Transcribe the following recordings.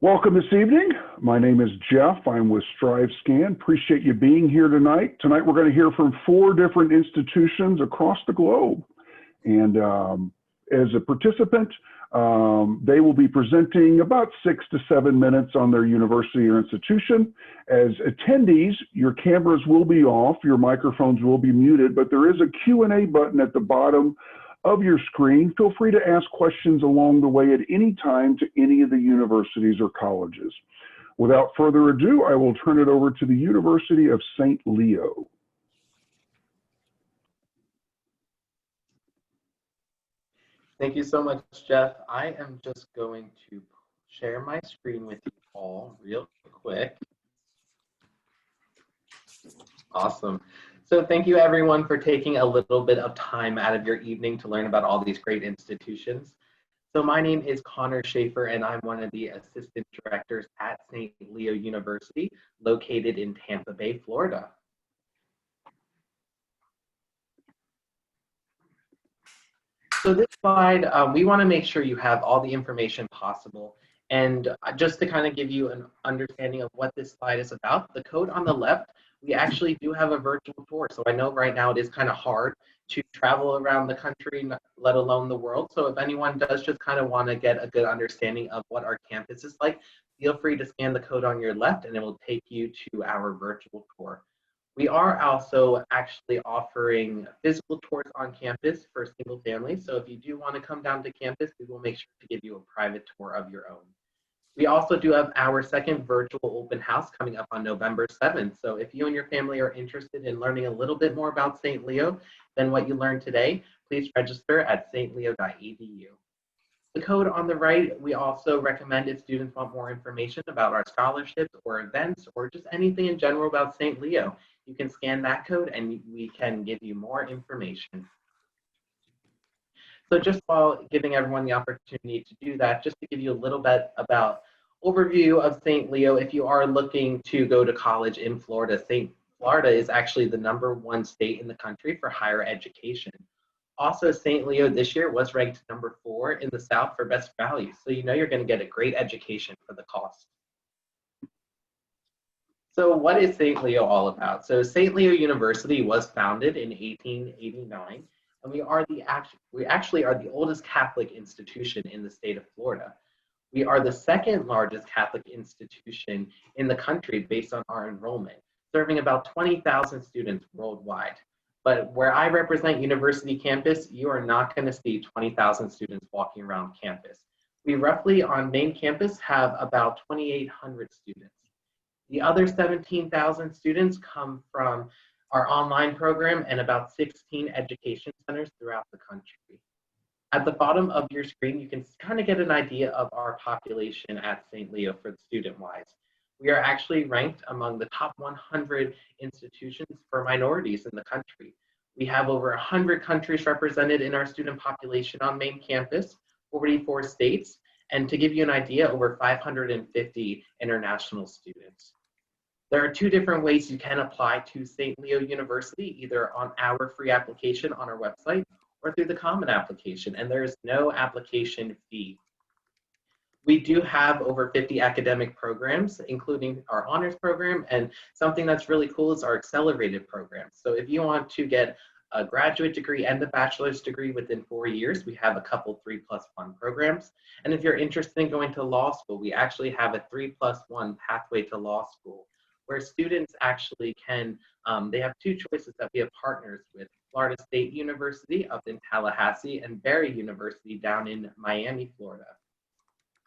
Welcome this evening. My name is Jeff. I'm with StriveScan. Appreciate you being here tonight. Tonight we're going to hear from 4 different institutions across the globe. And as a participant, they will be presenting about 6 to 7 minutes on their university or institution. As attendees, your cameras will be off, your microphones will be muted, but there is a Q&A button at the bottom of your screen. Feel free to ask questions along the way at any time to any of the universities or colleges. Without further ado, I will turn it over to the University of St. Leo. Thank you so much, Jeff. I am just going to share my screen with you all real quick. Awesome. So thank you everyone for taking a little bit of time out of your evening to learn about all these great institutions. So my name is Connor Schaefer and I'm one of the assistant directors at St. Leo University, located in Tampa Bay, Florida. So this slide, we want to make sure you have all the information possible. And just to kind of give you an understanding of what this slide is about, the code on the left, we actually do have a virtual tour. So I know right now it is kind of hard to travel around the country, let alone the world. So if anyone does just kind of want to get a good understanding of what our campus is like, feel free to scan the code on your left and it will take you to our virtual tour. We are also actually offering physical tours on campus for single families. So if you do want to come down to campus, we will make sure to give you a private tour of your own. We also do have our second virtual open house coming up on November 7th. So if you and your family are interested in learning a little bit more about St. Leo than what you learned today, please register at stleo.edu. The code on the right, we also recommend if students want more information about our scholarships or events or just anything in general about St. Leo, you can scan that code and we can give you more information. So just while giving everyone the opportunity to do that, just to give you a little bit about overview of St. Leo, if you are looking to go to college in Florida, Florida is actually the #1 state in the country for higher education. Also, St. Leo this year was ranked #4 in the South for best value. So you know you're going to get a great education for the cost. So what is St. Leo all about? So St. Leo University was founded in 1889, and we actually are the oldest Catholic institution in the state of Florida. We are the second largest Catholic institution in the country based on our enrollment, serving about 20,000 students worldwide. But where I represent University Campus, you are not going to see 20,000 students walking around campus. We roughly on main campus have about 2,800 students. The other 17,000 students come from our online program and about 16 education centers throughout the country. At the bottom of your screen, you can kind of get an idea of our population at St. Leo for the student-wise. We are actually ranked among the top 100 institutions for minorities in the country. We have over 100 countries represented in our student population on main campus, 44 states, and to give you an idea, over 550 international students. There are 2 different ways you can apply to St. Leo University, either on our free application on our website or through the common application, and there is no application fee. We do have over 50 academic programs, including our honors program, and something that's really cool is our accelerated program. So if you want to get a graduate degree and a bachelor's degree within 4 years, we have a couple 3+1 programs. And if you're interested in going to law school, we actually have a 3+1 pathway to law school, where students actually can, they have 2 choices that we have partners with: Florida State University up in Tallahassee and Barry University down in Miami, Florida.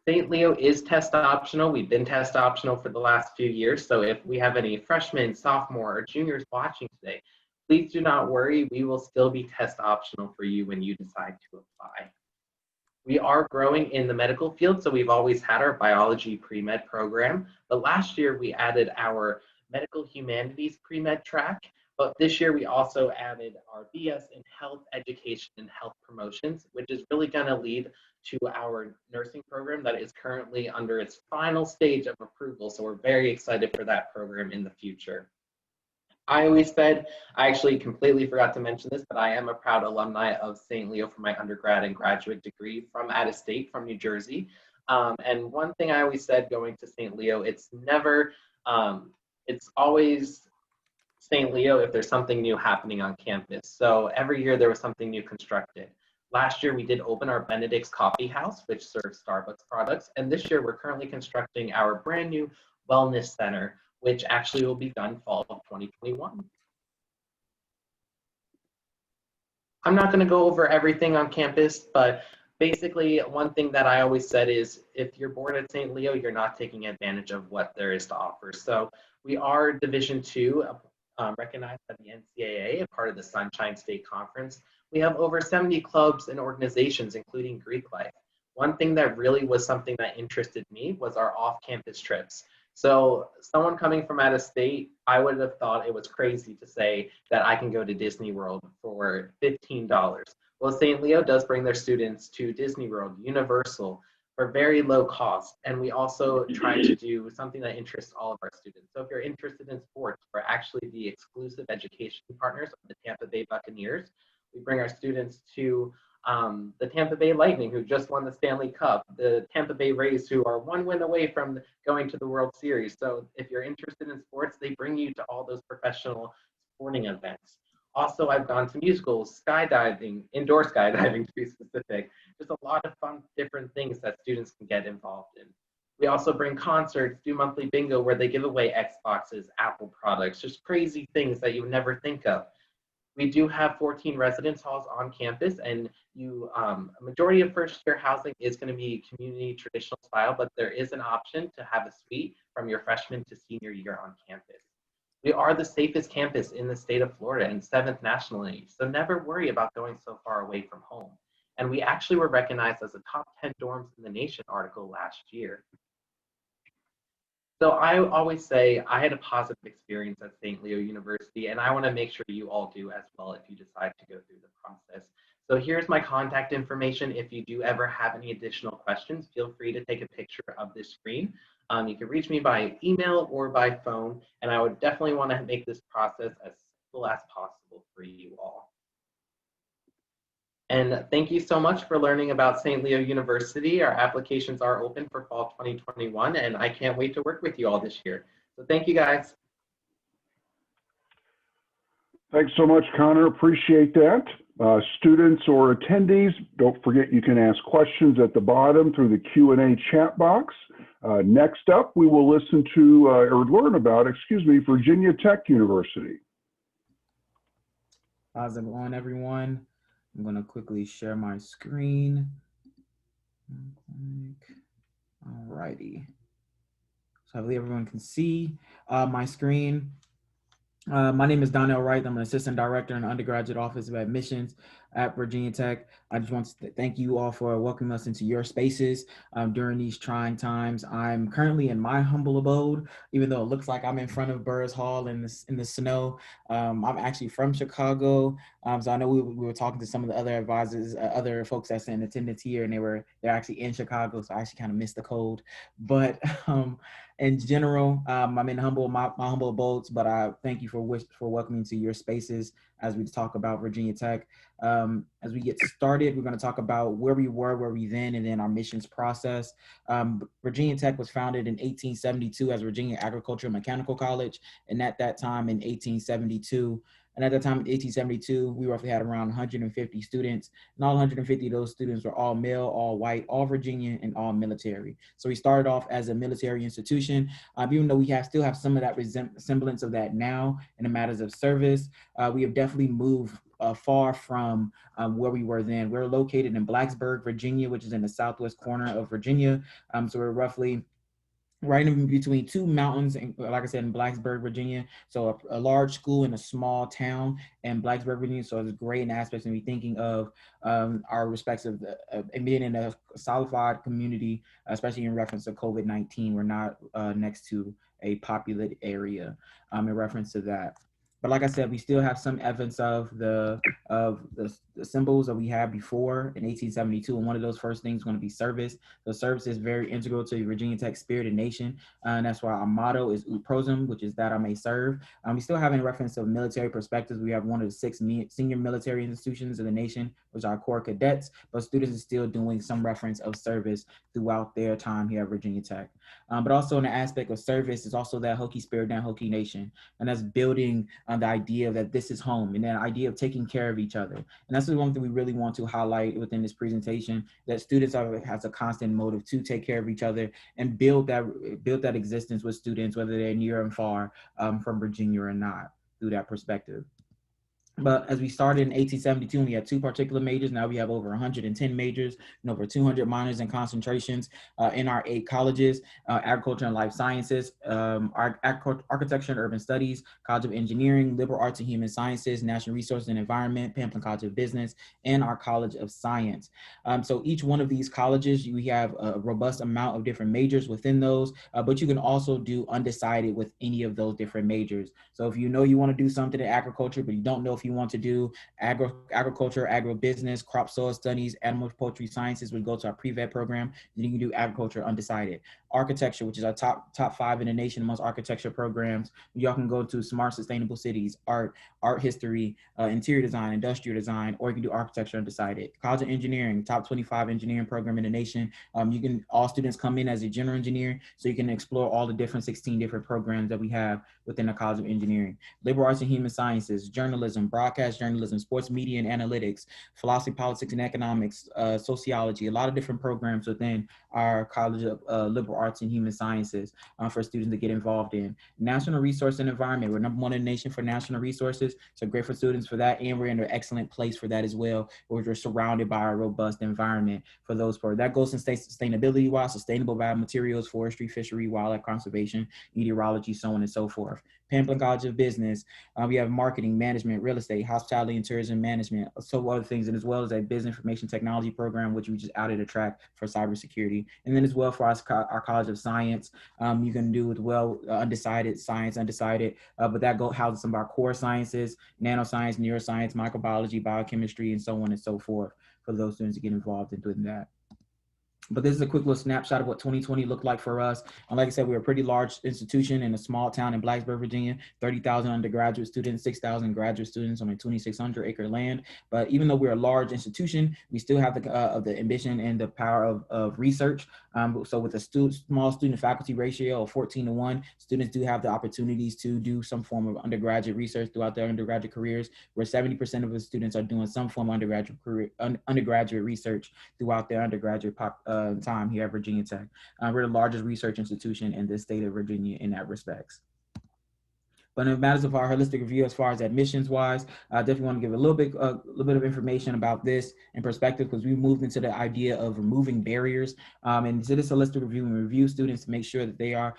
St. Leo is test optional. We've been test optional for the last few years. So if we have any freshmen, sophomore, or juniors watching today, please do not worry. We will still be test optional for you when you decide to apply. We are growing in the medical field, so we've always had our biology pre-med program, but last year we added our medical humanities pre-med track, but this year we also added our BS in health education and health promotions, which is really going to lead to our nursing program that is currently under its final stage of approval, so we're very excited for that program in the future. I always said, I actually completely forgot to mention this, but I am a proud alumni of St. Leo for my undergrad and graduate degree from out of state, from New Jersey. And one thing I always said going to St. Leo, it's never, it's always St. Leo if there's something new happening on campus. So every year there was something new constructed. Last year we did open our Benedict's Coffee House, which serves Starbucks products. And this year we're currently constructing our brand new Wellness Center, which actually will be done fall of 2021. I'm not going to go over everything on campus, but basically one thing that I always said is if you're bored at St. Leo, you're not taking advantage of what there is to offer. So we are Division II, recognized by the NCAA, a part of the Sunshine State Conference. We have over 70 clubs and organizations, including Greek life. One thing that really was something that interested me was our off-campus trips. So someone coming from out of state, I would have thought it was crazy to say that I can go to Disney World for $15. Well, St. Leo does bring their students to Disney World, Universal, for very low cost. And we also try to do something that interests all of our students. So if you're interested in sports, we're actually the exclusive education partners of the Tampa Bay Buccaneers. We bring our students to the Tampa Bay Lightning, who just won the Stanley Cup, the Tampa Bay Rays, who are one win away from going to the World Series. So if you're interested in sports, they bring you to all those professional sporting events. Also, I've gone to musicals, skydiving, indoor skydiving to be specific. Just a lot of fun, different things that students can get involved in. We also bring concerts, do monthly bingo where they give away Xboxes, Apple products, just crazy things that you would never think of. We do have 14 residence halls on campus, and a majority of first year housing is going to be community traditional style, but there is an option to have a suite from your freshman to senior year on campus. We are the safest campus in the state of Florida and 7th nationally, so never worry about going so far away from home. And we actually were recognized as a top 10 dorms in the nation article last year. So I always say I had a positive experience at St. Leo University, and I want to make sure you all do as well if you decide to go through the process. So here's my contact information. If you do ever have any additional questions, feel free to take a picture of this screen. You can reach me by email or by phone, and I would definitely want to make this process as simple as possible for you all. And thank you so much for learning about St. Leo University. Our applications are open for fall 2021, and I can't wait to work with you all this year. So thank you, guys. Thanks so much, Connor. Appreciate that. Students or attendees, don't forget you can ask questions at the bottom through the Q&A chat box. Next up, we will listen to or learn about, Virginia Tech University. How's it going, everyone? I'm going to quickly share my screen. All righty. So I believe everyone can see my screen. My name is Donnell Wright. I'm an assistant director in the undergraduate office of admissions at Virginia Tech. I just want to thank you all for welcoming us into your spaces during these trying times. I'm currently in my humble abode, even though it looks like I'm in front of Burrs Hall in the snow. I'm actually from Chicago, so I know we were talking to some of the other advisors, other folks that's in attendance here, and they're actually in Chicago, so I actually kind of missed the cold. But in general, I'm in my humble abodes, but I thank you for welcoming to your spaces as we talk about Virginia Tech. As we get started, we're going to talk about where we were, where we then, and then our missions process. Virginia Tech was founded in 1872 as Virginia Agricultural Mechanical College, and at that time in 1872, we roughly had around 150 students, and all 150 of those students were all male, all white, all Virginian, and all military. So we started off as a military institution, even though we still have some of that semblance of that now in the matters of service. We have definitely moved far from where we were then. We're located in Blacksburg, Virginia, which is in the southwest corner of Virginia. So we're roughly right in between two mountains, and like I said, in Blacksburg, Virginia. So a large school in a small town in Blacksburg, Virginia. So it's great in aspects of me thinking of our respective and being in a solidified community, especially in reference to COVID-19. We're not next to a populated area in reference to that. But like I said, we still have some evidence of the the symbols that we had before in 1872, and one of those first things is going to be service. So service is very integral to Virginia Tech spirit and nation, and that's why our motto is Ut Prosum, which is that I may serve. We still have in reference to military perspectives, we have one of the 6 senior military institutions in the nation, which are Corps Cadets, but students are still doing some reference of service throughout their time here at Virginia Tech. But also in the aspect of service is also that Hokie spirit and Hokie nation, and that's building on the idea that this is home, and that idea of taking care of each other. And that's the one thing we really want to highlight within this presentation, that students has a constant motive to take care of each other and build that existence with students, whether they're near and far from Virginia or not, through that perspective. But as we started in 1872, we had 2 particular majors. Now we have over 110 majors and over 200 minors and concentrations in our 8 colleges: agriculture and life sciences, architecture and urban studies, College of Engineering, liberal arts and human sciences, natural resources and environment, Pamplin College of Business, and our College of Science. So each one of these colleges, we have a robust amount of different majors within those, but you can also do undecided with any of those different majors. So if you know you want to do something in agriculture, but you don't know if you want to do agriculture, agribusiness, crop soil studies, animal poultry sciences, we go to our pre-vet program. Then you can do agriculture undecided. Architecture, which is our top 5 in the nation amongst architecture programs. Y'all can go to smart, sustainable cities, art history, interior design, industrial design, or you can do architecture undecided. College of Engineering, top 25 engineering program in the nation. All students come in as a general engineer, so you can explore all the different 16 different programs that we have within the College of Engineering. Liberal arts and human sciences, journalism, broadcast journalism, sports media and analytics, philosophy, politics and economics, sociology, a lot of different programs within our College of Liberal Arts and Human Sciences for students to get involved in. National Resource and Environment, we're #1 in the nation for national resources, so great for students for that, and we're in an excellent place for that as well, where we're surrounded by a robust environment for those programs. That goes in sustainability-wise, sustainable biomaterials, forestry, fishery, wildlife conservation, meteorology, so on and so forth. Pamplin College of Business, we have marketing, management, real estate, hospitality and tourism management, so other things, and as well as a business information technology program, which we just added a track for cybersecurity. And then as well for our College of Science, you can do as well undecided, science undecided, but that houses some of our core sciences, nanoscience, neuroscience, microbiology, biochemistry, and so on and so forth for those students to get involved in doing that. But this is a quick little snapshot of what 2020 looked like for us. And like I said, we're a pretty large institution in a small town in Blacksburg, Virginia, 30,000 undergraduate students, 6,000 graduate students on a 2,600 acre land. But even though we're a large institution, we still have the ambition and the power of research. So with a small student faculty ratio of 14:1, students do have the opportunities to do some form of undergraduate research throughout their undergraduate careers, where 70% of the students are doing some form of undergraduate research throughout their undergraduate time here at Virginia Tech. We're the largest research institution in the state of Virginia in that respects. But in matters of our holistic review, as far as admissions wise, I definitely want to give a little bit of information about this in perspective, because we moved into the idea of removing barriers. And to this holistic review, we review students to make sure that they are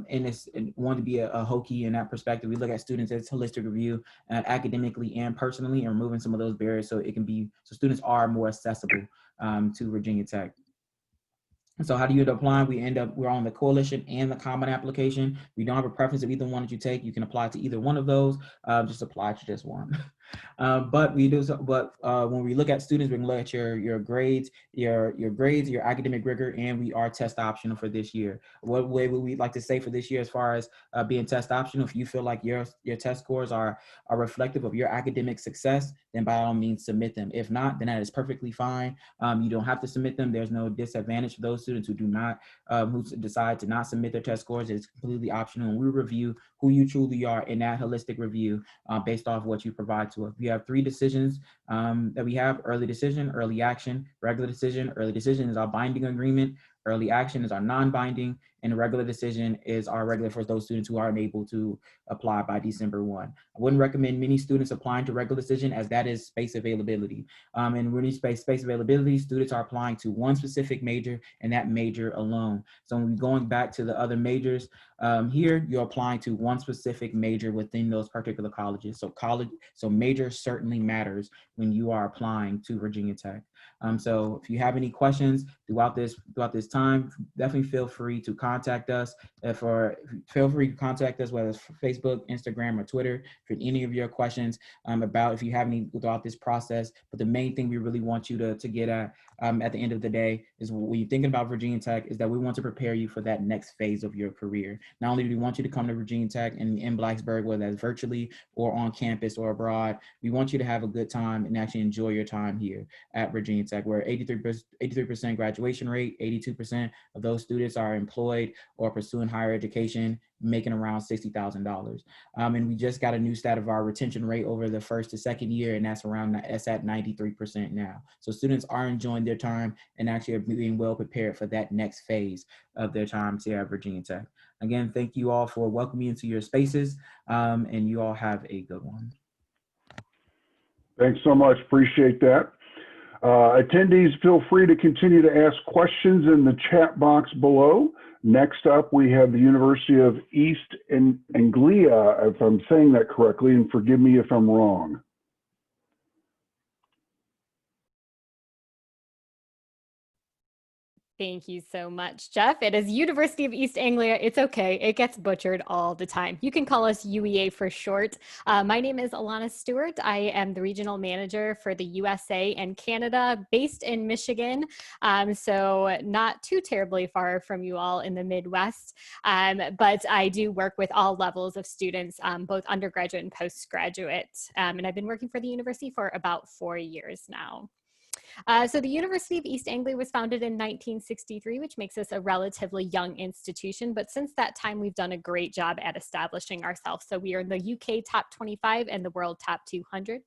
in this and want to be a Hokie in that perspective. We look at students as holistic review academically and personally, and removing some of those barriers so students are more accessible to Virginia Tech. So how do you end up applying? We're on the coalition and the common application. We don't have a preference of either one that you take. You can apply to either one of those. Just apply to just one. But when we look at students, we can look at your grades, your academic rigor, and we are test optional for this year. What way would we like to say for this year as far as being test optional? If you feel like your test scores are reflective of your academic success, then by all means submit them. If not, then that is perfectly fine. You don't have to submit them. There's no disadvantage for those students who decide to not submit their test scores. It's completely optional, and we review who you truly are in that holistic review based off what you provide to us. We have 3 decisions that we have: early decision, early action, regular decision. Early decision is our binding agreement. Early action is our non-binding, and the regular decision is our regular for those students who aren't able to apply by December 1. I wouldn't recommend many students applying to regular decision, as that is space availability. And when you space availability, students are applying to one specific major and that major alone. So when we're going back to the other majors, here you're applying to one specific major within those particular colleges. So major certainly matters when you are applying to Virginia Tech. So if you have any questions throughout this time, definitely feel free to contact us. Feel free to contact us, whether it's Facebook, Instagram, or Twitter, for any of your questions about if you have any throughout this process. But the main thing we really want you to get at the end of the day is, when you're thinking about Virginia Tech, is that we want to prepare you for that next phase of your career. Not only do we want you to come to Virginia Tech in Blacksburg, whether that's virtually or on campus or abroad, we want you to have a good time and actually enjoy your time here at Virginia Tech. We're 83% graduation rate. 82% of those students are employed or pursuing higher education, making around $60,000. And we just got a new stat of our retention rate over the first to second year, and that's at 93% now. So students are enjoying their time and actually are being well prepared for that next phase of their time here at Virginia Tech. Again, thank you all for welcoming me into your spaces, and you all have a good one. Thanks so much. Appreciate that. Attendees, feel free to continue to ask questions in the chat box below. Next up, we have the University of East Anglia, if I'm saying that correctly, and forgive me if I'm wrong. Thank you so much, Jeff. It is University of East Anglia. It's okay. It gets butchered all the time. You can call us UEA for short. My name is Alana Stewart. I am the regional manager for the USA and Canada, based in Michigan. So not too terribly far from you all in the Midwest. But I do work with all levels of students, both undergraduate and postgraduate. And I've been working for the university for about 4 years now. So the University of East Anglia was founded in 1963, which makes us a relatively young institution. But since that time, we've done a great job at establishing ourselves. So we are in the UK top 25 and the world top 200.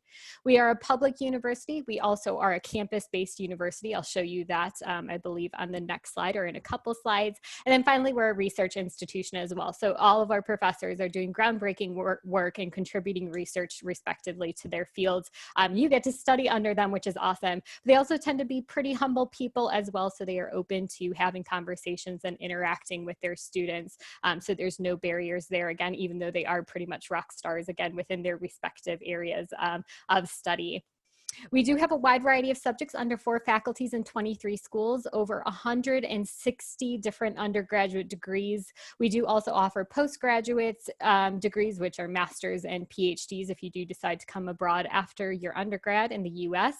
We are a public university. We also are a campus-based university. I'll show you that, I believe, on the next slide or in a couple slides. And then finally, we're a research institution as well. So all of our professors are doing groundbreaking work and contributing research respectively to their fields. You get to study under them, which is awesome. They also tend to be pretty humble people as well, so they are open to having conversations and interacting with their students. So there's no barriers there, again, even though they are pretty much rock stars, again, within their respective areas of study. We do have a wide variety of subjects under 4 faculties and 23 schools, over 160 different undergraduate degrees. We do also offer postgraduate degrees, which are masters and PhDs if you do decide to come abroad after your undergrad in the US.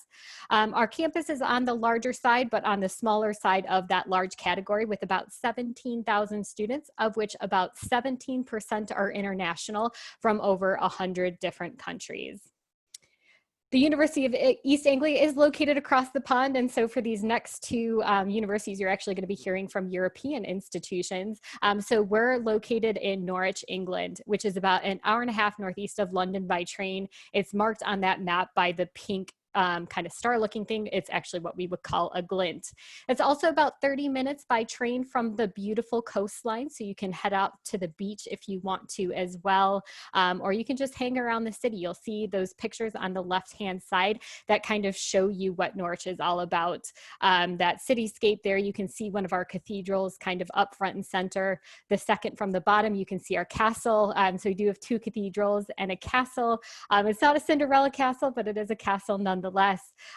Our campus is on the larger side, but on the smaller side of that large category, with about 17,000 students, of which about 17% are international from over 100 different countries. The University of East Anglia is located across the pond, and so for these next 2 universities, you're actually going to be hearing from European institutions. So we're located in Norwich, England, which is about an hour-and-a-half northeast of London by train. It's marked on that map by the pink kind of star-looking thing. It's actually what we would call a glint. It's also about 30 minutes by train from the beautiful coastline, so you can head out to the beach if you want to as well, or you can just hang around the city. You'll see those pictures on the left-hand side that kind of show you what Norwich is all about. That cityscape there, you can see one of our cathedrals kind of up front and center. The second from the bottom, you can see our castle. So we do have 2 cathedrals and a castle. It's not a Cinderella castle, but it is a castle nonetheless.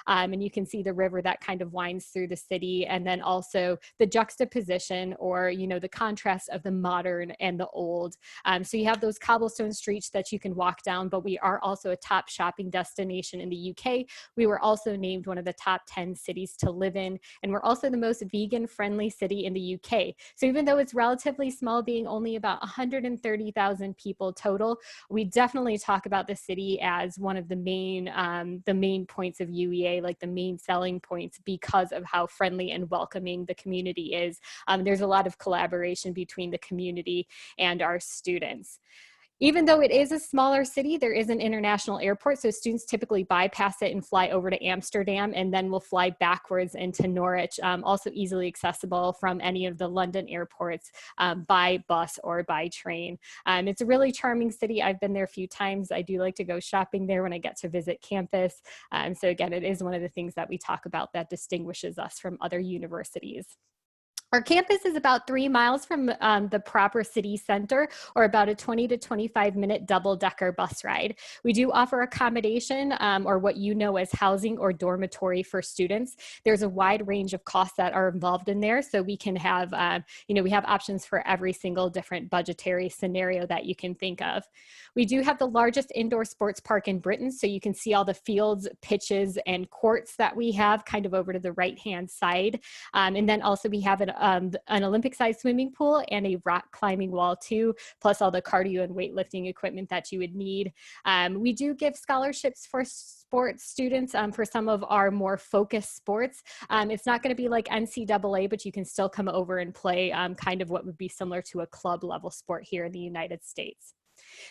And you can see the river that kind of winds through the city, and then also the juxtaposition, or the contrast of the modern and the old. So you have those cobblestone streets that you can walk down, but we are also a top shopping destination in the UK. We were also named one of the top 10 cities to live in, and we're also the most vegan-friendly city in the UK. So even though it's relatively small, being only about 130,000 people total, we definitely talk about the city as one of the main points of UEA, like the main selling points, because of how friendly and welcoming the community is. There's a lot of collaboration between the community and our students. Even though it is a smaller city, there is an international airport, so students typically bypass it and fly over to Amsterdam, and then will fly backwards into Norwich, also easily accessible from any of the London airports by bus or by train. It's a really charming city. I've been there a few times. I do like to go shopping there when I get to visit campus. So again, it is one of the things that we talk about that distinguishes us from other universities. Our campus is about 3 miles from the proper city center, or about a 20 to 25-minute double-decker bus ride. We do offer accommodation, or what you know as housing or dormitory for students. There's a wide range of costs that are involved in there, so we can have, we have options for every single different budgetary scenario that you can think of. We do have the largest indoor sports park in Britain, so you can see all the fields, pitches, and courts that we have kind of over to the right-hand side. And then also we have an Olympic-sized swimming pool and a rock climbing wall too, plus all the cardio and weightlifting equipment that you would need. We do give scholarships for sports students for some of our more focused sports. It's not going to be like NCAA, but you can still come over and play kind of what would be similar to a club level sport here in the United States.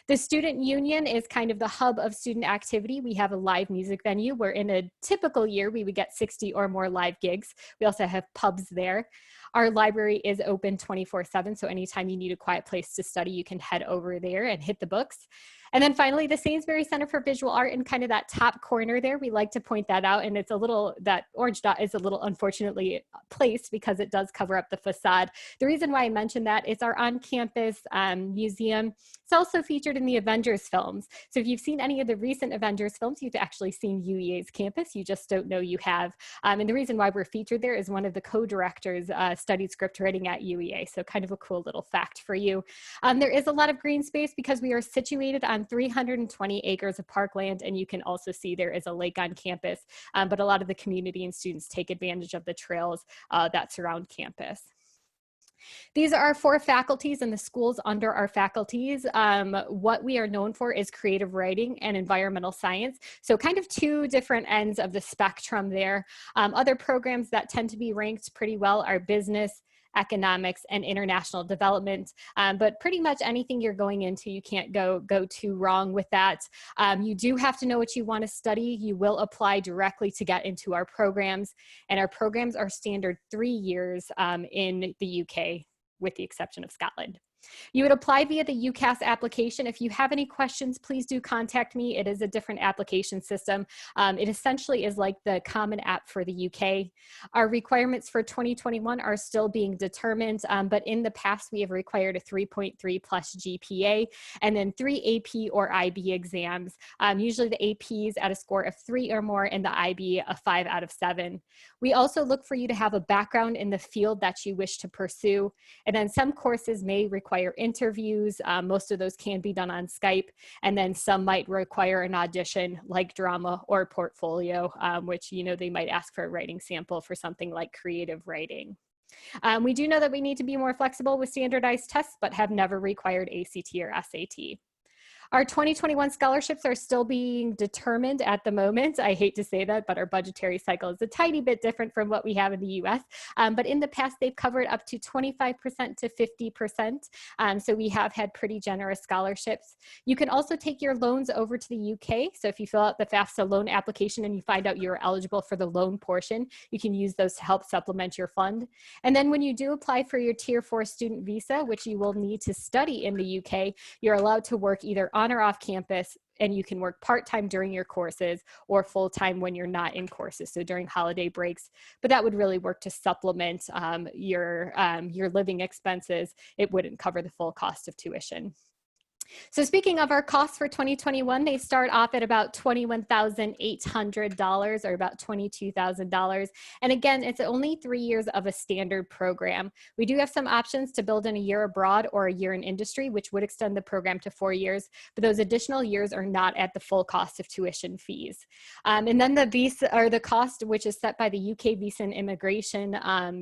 The student union is kind of the hub of student activity. We have a live music venue where in a typical year we would get 60 or more live gigs. We also have pubs there. Our library is open 24/7, so anytime you need a quiet place to study, you can head over there and hit the books. And then finally, the Sainsbury Center for Visual Art in kind of that top corner there. We like to point that out, and it's a little, that orange dot is a little unfortunately placed because it does cover up the facade. The reason why I mentioned that is our on-campus museum. It's also featured in the Avengers films. So if you've seen any of the recent Avengers films, you've actually seen UEA's campus. You just don't know you have. And the reason why we're featured there is one of the co-directors studied script writing at UEA. So kind of a cool little fact for you. There is a lot of green space because we are situated on 320 acres of parkland, and you can also see there is a lake on campus, but a lot of the community and students take advantage of the trails that surround campus. These are our 4 faculties and the schools under our faculties. What we are known for is creative writing and environmental science. So kind of 2 different ends of the spectrum there. Other programs that tend to be ranked pretty well are business, economics, and international development. But pretty much anything you're going into, you can't go too wrong with that. You do have to know what you want to study. You will apply directly to get into our programs. And our programs are standard 3 years in the UK, with the exception of Scotland. You would apply via the UCAS application. If you have any questions, please do contact me. It is a different application system. It essentially is like the common app for the UK. Our requirements for 2021 are still being determined, but in the past we have required a 3.3 plus GPA and then 3 AP or IB exams. Usually the APs at a score of 3 or more and the IB a 5 out of 7. We also look for you to have a background in the field that you wish to pursue. And then some courses may require interviews. Most of those can be done on Skype. And then some might require an audition like drama or portfolio, which, you know, they might ask for a writing sample for something like creative writing. We do know that we need to be more flexible with standardized tests, but have never required ACT or SAT. Our 2021 scholarships are still being determined at the moment. I hate to say that, but our budgetary cycle is a tiny bit different from what we have in the US. But in the past, they've covered up to 25% to 50%. So we have had pretty generous scholarships. You can also take your loans over to the UK. So if you fill out the FAFSA loan application and you find out you're eligible for the loan portion, you can use those to help supplement your fund. And then when you do apply for your Tier 4 student visa, which you will need to study in the UK, you're allowed to work either on or off campus, and you can work part-time during your courses or full-time when you're not in courses, so during holiday breaks. But that would really work to supplement your living expenses. It wouldn't cover the full cost of tuition. So speaking of our costs for 2021, they start off at about $21,800 or about $22,000. And again, it's only 3 years of a standard program. We do have some options to build in a year abroad or a year in industry, which would extend the program to 4 years, but those additional years are not at the full cost of tuition fees. And then the visa, or the cost, which is set by the UK Visa and Immigration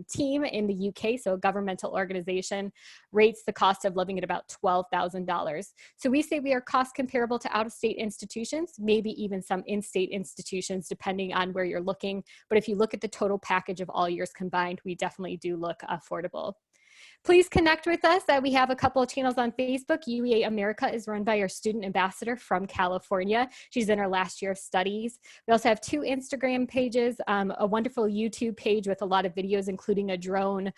team in the UK, so a governmental organization, rates the cost of living at about $12,000. So we say we are cost comparable to out-of-state institutions, maybe even some in-state institutions, depending on where you're looking. But if you look at the total package of all years combined, we definitely do look affordable. Please connect with us. We have a couple of channels on Facebook. UEA America is run by our student ambassador from California. She's in her last year of studies. We also have 2 Instagram pages, a wonderful YouTube page with a lot of videos, including a drone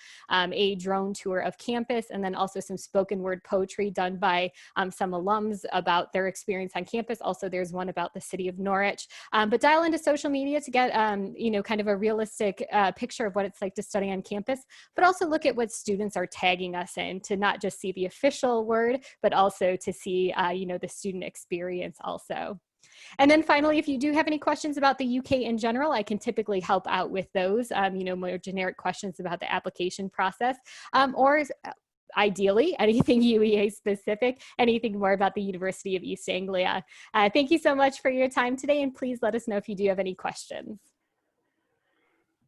tour of campus, and then also some spoken word poetry done by some alums about their experience on campus. Also, there's one about the city of Norwich. But dial into social media to get, kind of a realistic picture of what it's like to study on campus, but also look at what students are tagging us in, to not just see the official word, but also to see, the student experience also. And then finally, if you do have any questions about the UK in general, I can typically help out with those, more generic questions about the application process, or ideally anything UEA specific, anything more about the University of East Anglia. Thank you so much for your time today, and please let us know if you do have any questions.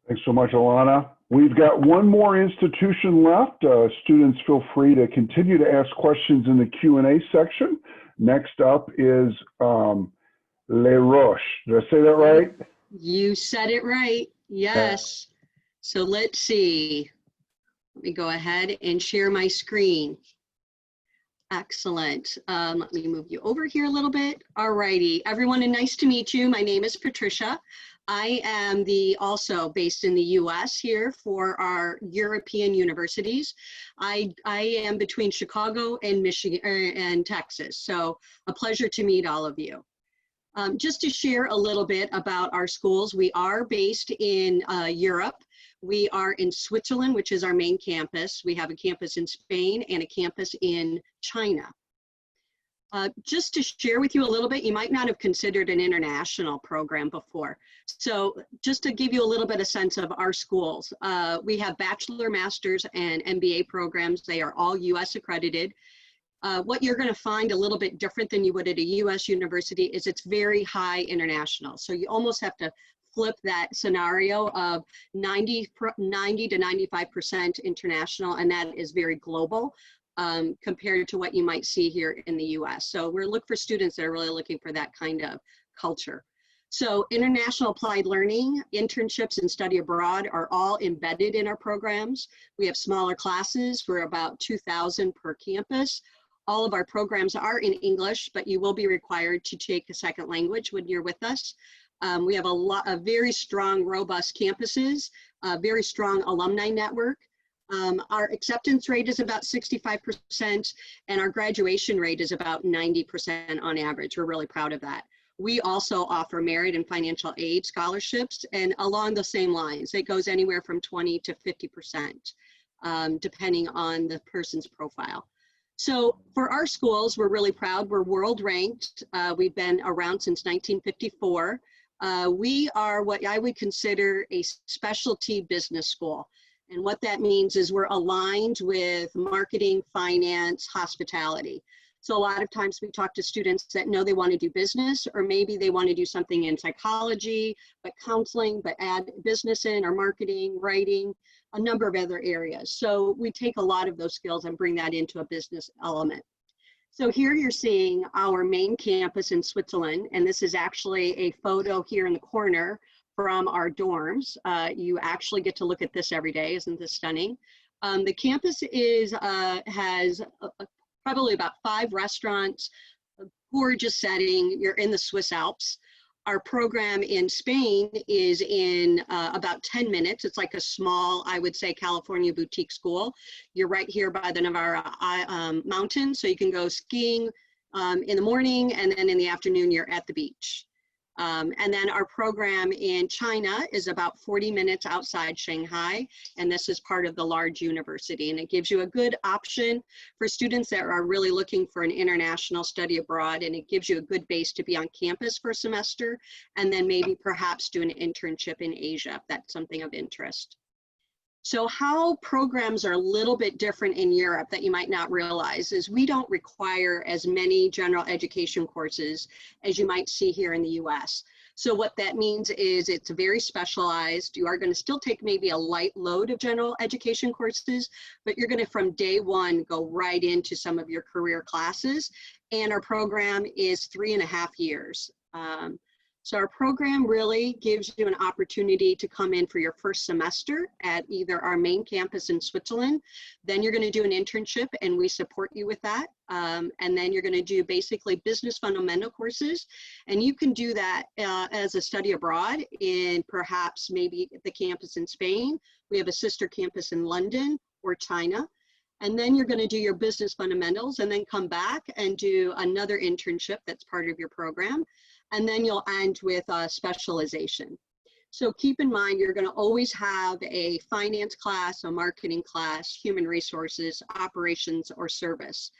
Thanks so much, Alana. We've got one more institution left. Students, feel free to continue to ask questions in the Q&A section. Next up is Les Roches. Did I say that right? You said it right. Yes. So let's see. Let me go ahead and share my screen. Excellent. Let me move you over here a little bit. All righty. Everyone, and nice to meet you. My name is Patricia. I am also based in the US here for our European universities. I am between Chicago and Michigan and Texas. So a pleasure to meet all of you. Just to share a little bit about our schools, we are based in Europe. We are in Switzerland, which is our main campus. We have a campus in Spain and a campus in China. Just to share with you a little bit, you might not have considered an international program before. So just to give you a little bit of sense of our schools, we have bachelor, master's, and MBA programs. They are all US accredited. What you're going to find a little bit different than you would at a US university is it's very high international. So you almost have to flip that scenario of 90 to 95% international, and that is very global. Compared to what you might see here in the US. So we're looking for students that are really looking for that kind of culture. So international applied learning, internships, and study abroad are all embedded in our programs. We have smaller classes. We're about 2,000 per campus. All of our programs are in English, but you will be required to take a second language when you're with us. We have a very strong, robust campuses, a very strong alumni network. Our acceptance rate is about 65%, and our graduation rate is about 90% on average. We're really proud of that. We also offer merit and financial aid scholarships, and along the same lines, it goes anywhere from 20 to 50%, depending on the person's profile. So for our schools, we're really proud. We're world ranked. We've been around since 1954. We are what I would consider a specialty business school. And what that means is we're aligned with marketing, finance, hospitality. So a lot of times we talk to students that know they want to do business, or maybe they want to do something in psychology, but counseling, but add business in, or marketing, writing, a number of other areas. So we take a lot of those skills and bring that into a business element. So here you're seeing our main campus in Switzerland, and this is actually a photo here in the corner from our dorms. You actually get to look at this every day. Isn't this stunning? The campus has probably about 5 restaurants, a gorgeous setting. You're in the Swiss Alps. Our program in Spain is in about 10 minutes. It's like a small, I would say, California boutique school. You're right here by the Navarra mountain, so you can go skiing in the morning, and then in the afternoon, you're at the beach. And then our program in China is about 40 minutes outside Shanghai, and this is part of the large university, and it gives you a good option for students that are really looking for an international study abroad, and it gives you a good base to be on campus for a semester, and then maybe perhaps do an internship in Asia if that's something of interest. So how programs are a little bit different in Europe that you might not realize is we don't require as many general education courses as you might see here in the US. So what that means is it's very specialized. You are going to still take maybe a light load of general education courses, but you're going to from day one go right into some of your career classes. And our program is 3.5 years. So our program really gives you an opportunity to come in for your first semester at either our main campus in Switzerland. Then you're going to do an internship and we support you with that. And then you're going to do basically business fundamental courses. And you can do that as a study abroad in perhaps maybe the campus in Spain. We have a sister campus in London or China. And then you're going to do your business fundamentals and then come back and do another internship that's part of your program. And then you'll end with a specialization. So keep in mind, you're going to always have a finance class, a marketing class, human resources, operations, or service.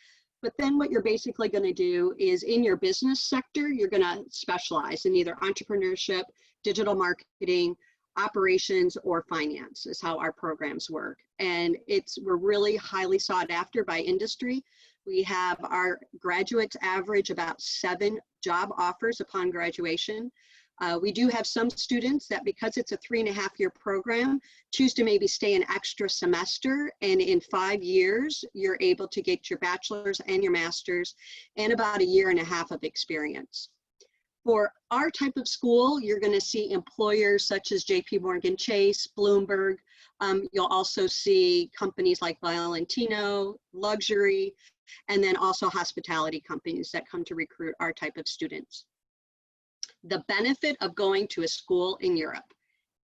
But then what you're basically going to do is in your business sector, you're going to specialize in either entrepreneurship, digital marketing, operations, or finance is how our programs work. And we're really highly sought after by industry. We have our graduates average about 7 job offers upon graduation. We do have some students that, because it's a 3.5-year program, choose to maybe stay an extra semester, and in 5 years, you're able to get your bachelor's and your master's and about 1.5 years of experience. For our type of school, you're going to see employers such as JP Morgan Chase, Bloomberg. You'll also see companies like Valentino, luxury, and then also hospitality companies that come to recruit our type of students. The benefit of going to a school in Europe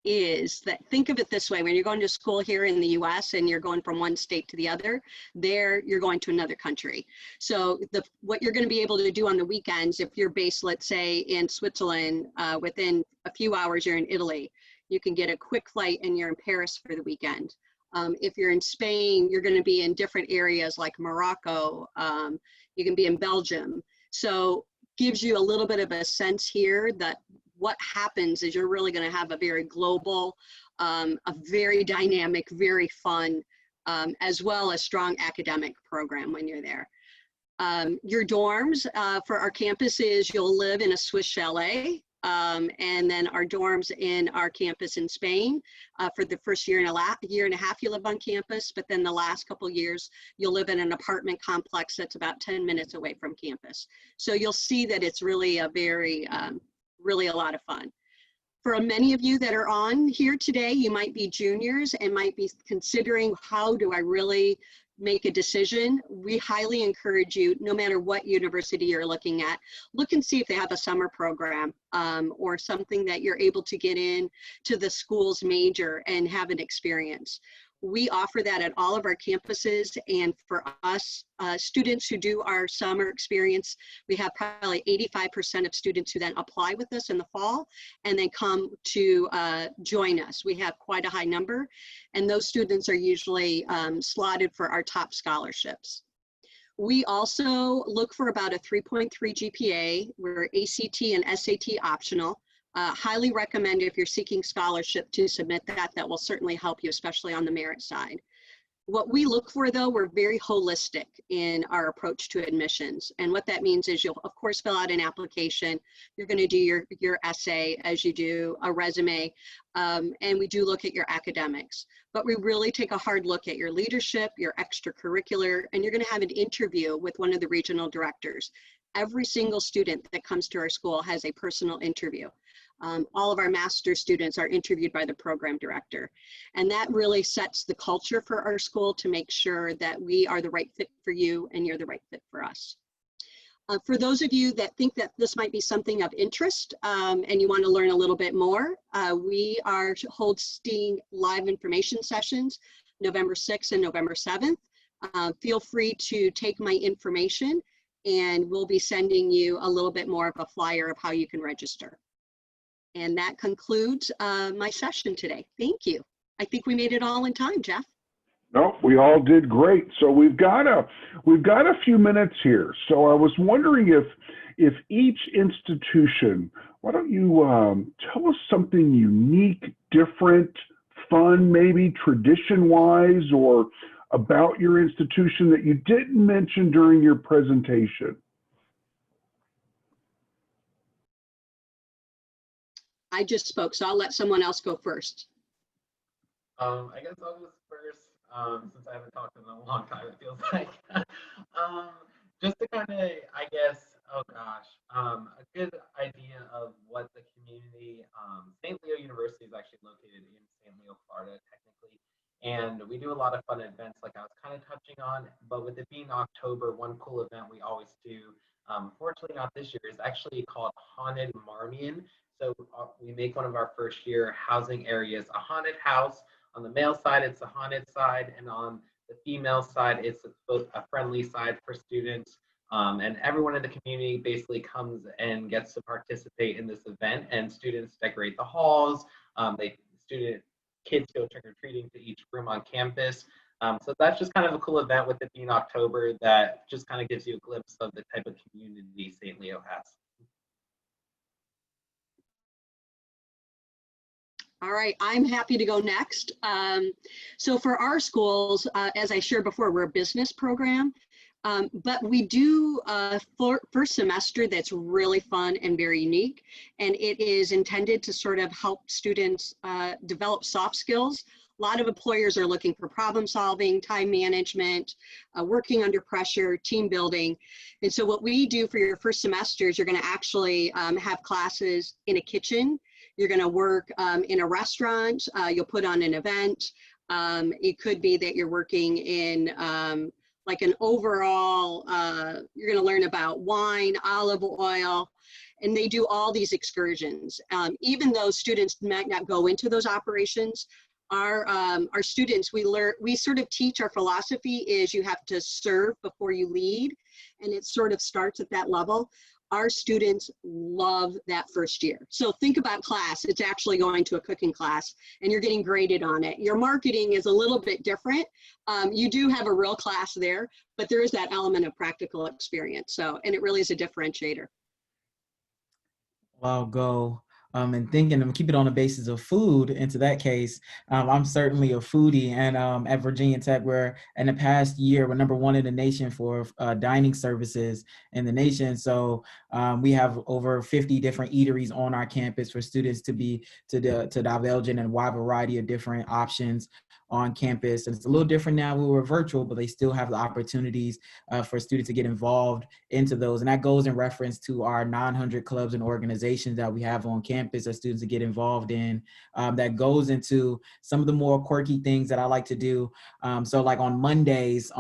is that, think of it this way, when you're going to school here in the US and you're going from one state to the other, there you're going to another country. So what you're going to be able to do on the weekends, if you're based, let's say, in Switzerland, within a few hours you're in Italy, you can get a quick flight and you're in Paris for the weekend. If you're in Spain, you're going to be in different areas like Morocco. You can be in Belgium. So gives you a little bit of a sense here that what happens is you're really going to have a very global, a very dynamic, very fun, as well as strong academic program when you're there. Your dorms for our campuses, you'll live in a Swiss chalet. And then our dorms in our campus in Spain, for the first year and a half you live on campus, but then the last couple years you'll live in an apartment complex that's about 10 minutes away from campus. So you'll see that it's really a very, really a lot of fun. For many of you that are on here today, you might be juniors and might be considering, how do I really make a decision? We highly encourage you, no matter what university you're looking at, look and see if they have a summer program or something that you're able to get in to the school's major and have an experience. We offer that at all of our campuses, and for us, students who do our summer experience, we have probably 85% of students who then apply with us in the fall and then come to join us. We have quite a high number, and those students are usually slotted for our top scholarships. We also look for about a 3.3 GPA. We're ACT and SAT optional. Highly recommend, if you're seeking scholarship, to submit that. That will certainly help you, especially on the merit side. What we look for, though, we're very holistic in our approach to admissions. And what that means is you'll, of course, fill out an application. You're going to do your essay as you do a resume. And we do look at your academics. But we really take a hard look at your leadership, your extracurricular, and you're going to have an interview with one of the regional directors. Every single student that comes to our school has a personal interview. All of our master's students are interviewed by the program director. And that really sets the culture for our school to make sure that we are the right fit for you and you're the right fit for us. For those of you that think that this might be something of interest and you want to learn a little bit more, we are hosting live information sessions November 6th and November 7th. Feel free to take my information and we'll be sending you a little bit more of a flyer of how you can register. And that concludes my session today. Thank you. I think we made it all in time, Jeff. No, we all did great. So we've got a few minutes here. So I was wondering if each institution, why don't you tell us something unique, different, fun, maybe tradition-wise, or about your institution that you didn't mention during your presentation? I just spoke, so I'll let someone else go first. I guess I'll go first, since I haven't talked in a long time, it feels like. Just to kind of, I guess, oh gosh, a good idea of what the touching on, but with it being October, one cool event we always do, fortunately not this year, is actually called Haunted Marmion. So we make one of our first year housing areas a haunted house. On the male side, it's a haunted side, and on the female side, it's a friendly side for students. And everyone in the community basically comes and gets to participate in this event, and students decorate the halls. Kids go trick-or-treating to each room on campus. So that's just kind of a cool event with it being October that just kind of gives you a glimpse of the type of community St. Leo has. All right, I'm happy to go next. So for our schools, as I shared before, we're a business program, but we do a first semester that's really fun and very unique, and it is intended to sort of help students develop soft skills. A lot of employers are looking for problem solving, time management, working under pressure, team building. And so what we do for your first semester is you're going to actually have classes in a kitchen. You're going to work in a restaurant. You'll put on an event. It could be that you're working in like an overall, you're going to learn about wine, olive oil, and they do all these excursions. Even though students might not go into those operations, our students, we sort of teach, our philosophy is you have to serve before you lead, and it sort of starts at that level. Our students love that first year. So think about class, it's actually going to a cooking class and you're getting graded on it. Your marketing is a little bit different. You do have a real class there, but there is that element of practical experience. So, and it really is a differentiator. I'll go and thinking and keep it on the basis of food. Into that case, I'm certainly a foodie, and at Virginia Tech, where in the past year we're #1 in the nation for dining services in the nation. So we have over 50 different eateries on our campus for students to divulge in a wide variety of different options on campus. And it's a little different now. We were virtual, but they still have the opportunities for students to get involved into those. And that goes in reference to our 900 clubs and organizations that we have on campus that students to get involved in. That goes into some of the more quirky things that I like to do. So like on Mondays,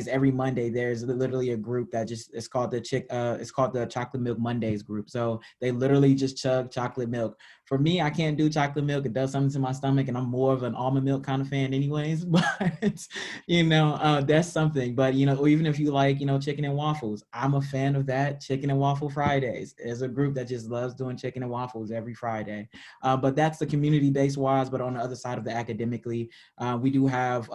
every Monday, there's literally a group that it's called the Chocolate Milk Mondays group. So they literally just chug chocolate milk. For me, I can't do chocolate milk. It does something to my stomach, and I'm more of an almond milk kind of fan anyways, but that's something. But, even if you like, chicken and waffles, I'm a fan of that. Chicken and waffle Fridays. There's a group that just loves doing chicken and waffles every Friday. But that's the community-based wise. But on the other side of the academically, we do have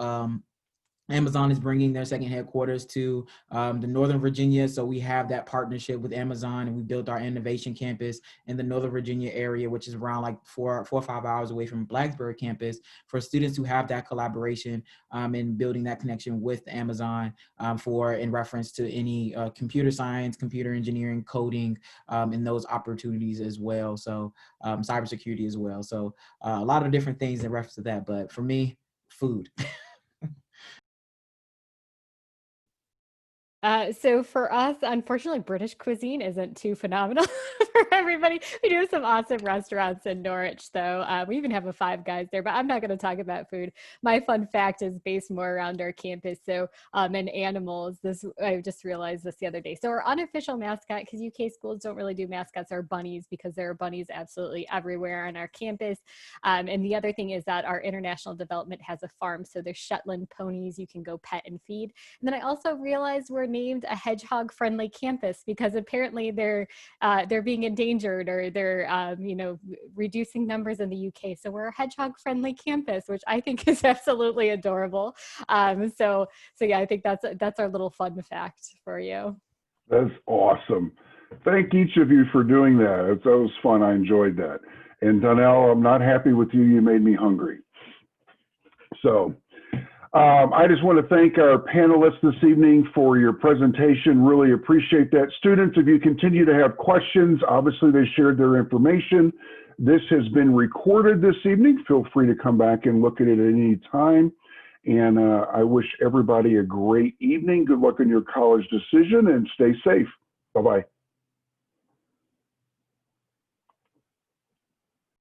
Amazon is bringing their second headquarters to the Northern Virginia. So we have that partnership with Amazon, and we built our innovation campus in the Northern Virginia area, which is around like 4 or 5 hours away from Blacksburg campus, for students who have that collaboration and building that connection with Amazon in reference to any computer science, computer engineering, coding, and those opportunities as well. So cybersecurity as well. So a lot of different things in reference to that. But for me, food. So for us, unfortunately, British cuisine isn't too phenomenal for everybody. We do have some awesome restaurants in Norwich, though. We even have a Five Guys there, but I'm not going to talk about food. My fun fact is based more around our campus. So, and animals. I just realized this the other day. So our unofficial mascot, because UK schools don't really do mascots, are bunnies, because there are bunnies absolutely everywhere on our campus. And the other thing is that our international development has a farm. So there's Shetland ponies you can go pet and feed. And then I also realized we're named a hedgehog-friendly campus because apparently they're being endangered, or they're reducing numbers in the UK. So we're a hedgehog-friendly campus, which I think is absolutely adorable. So yeah, I think that's our little fun fact for you. That's awesome. Thank each of you for doing that. That was fun. I enjoyed that. And Donnell, I'm not happy with you. You made me hungry. So I just want to thank our panelists this evening for your presentation. Really appreciate that. Students, if you continue to have questions, obviously they shared their information. This has been recorded this evening. Feel free to come back and look at it at any time. And I wish everybody a great evening. Good luck on your college decision, and stay safe. Bye-bye.